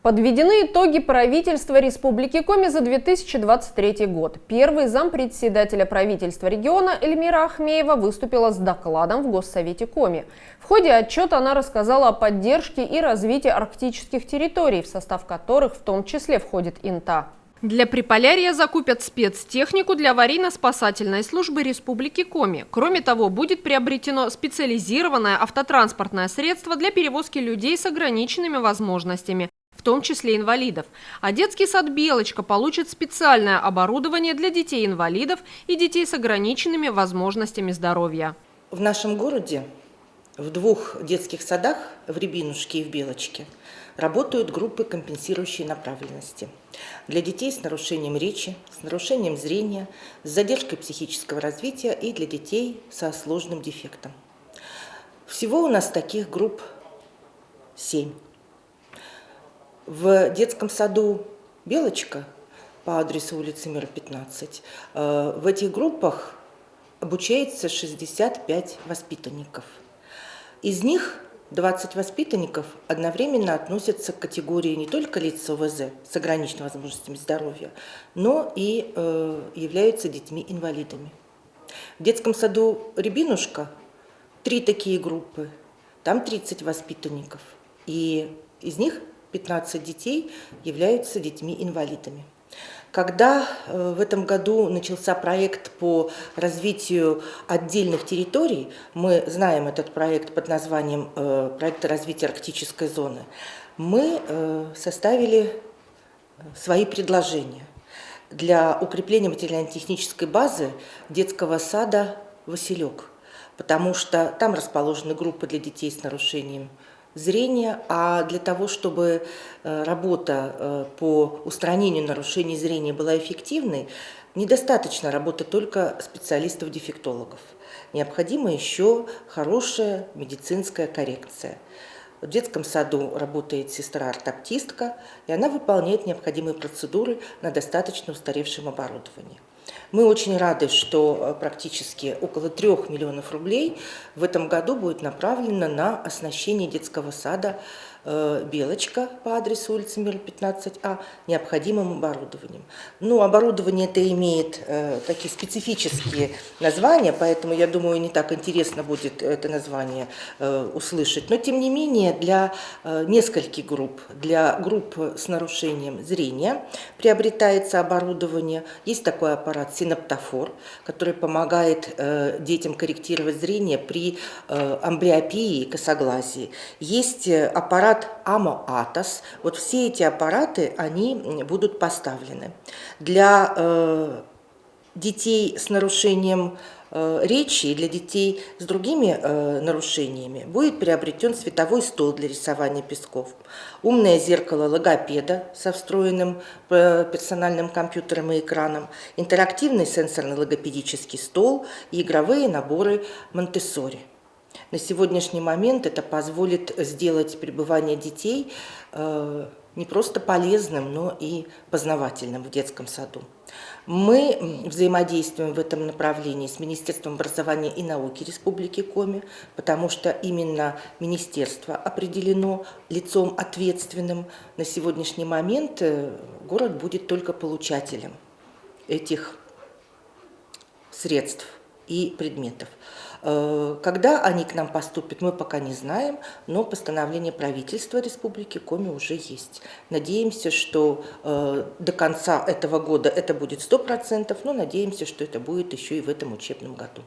Подведены итоги правительства Республики Коми за 2023 год. Первый зампредседателя правительства региона Эльмира Ахмеева выступила с докладом в Госсовете Коми. В ходе отчета она рассказала о поддержке и развитии арктических территорий, в состав которых в том числе входит Инта. Для Приполярья закупят спецтехнику для аварийно-спасательной службы Республики Коми. Кроме того, будет приобретено специализированное автотранспортное средство для перевозки людей с ограниченными возможностями, в том числе инвалидов. А детский сад «Белочка» получит специальное оборудование для детей-инвалидов и детей с ограниченными возможностями здоровья. В нашем городе в двух детских садах, в Рябинушке и в Белочке, работают группы компенсирующей направленности для детей с нарушением речи, с нарушением зрения, с задержкой психического развития и для детей со сложным дефектом. Всего у нас таких групп 7. В детском саду «Белочка» по адресу улицы Мира, 15, в этих группах обучается 65 воспитанников. Из них 20 воспитанников одновременно относятся к категории не только лиц с ОВЗ, с ограниченными возможностями здоровья, но и являются детьми-инвалидами. В детском саду «Рябинушка» 3 такие группы, там 30 воспитанников, и из них 15 детей являются детьми-инвалидами. Когда в этом году начался проект по развитию отдельных территорий, мы знаем этот проект под названием «Проект развития арктической зоны», мы составили свои предложения для укрепления материально-технической базы детского сада «Василек», потому что там расположены группы для детей с нарушением зрения, а для того, чтобы работа по устранению нарушений зрения была эффективной, недостаточно работы только специалистов-дефектологов. Необходима еще хорошая медицинская коррекция. В детском саду работает сестра-ортоптистка, и она выполняет необходимые процедуры на достаточно устаревшем оборудовании. Мы очень рады, что практически около 3 миллионов рублей в этом году будет направлено на оснащение детского сада «Белочка» по адресу улицы Мира, 15А необходимым оборудованием. Но оборудование это имеет такие специфические названия, поэтому, я думаю, не так интересно будет это название услышать. Но, тем не менее, для нескольких групп, для групп с нарушением зрения приобретается оборудование. Есть такой аппарат синоптофор, который помогает детям корректировать зрение при амблиопии и косоглазии. Есть аппарат АМО-АТОС. Вот все эти аппараты, они будут поставлены. Для детей с нарушением речи и для детей с другими нарушениями будет приобретен световой стол для рисования песков, умное зеркало логопеда со встроенным персональным компьютером и экраном, интерактивный сенсорный логопедический стол и игровые наборы Монтессори. На сегодняшний момент это позволит сделать пребывание детей не просто полезным, но и познавательным в детском саду. Мы взаимодействуем в этом направлении с Министерством образования и науки Республики Коми, потому что именно министерство определено лицом ответственным. На сегодняшний момент город будет только получателем этих средств и предметов. Когда они к нам поступят, мы пока не знаем, но постановление правительства Республики Коми уже есть. Надеемся, что до конца этого года это будет 100%, но надеемся, что это будет еще и в этом учебном году.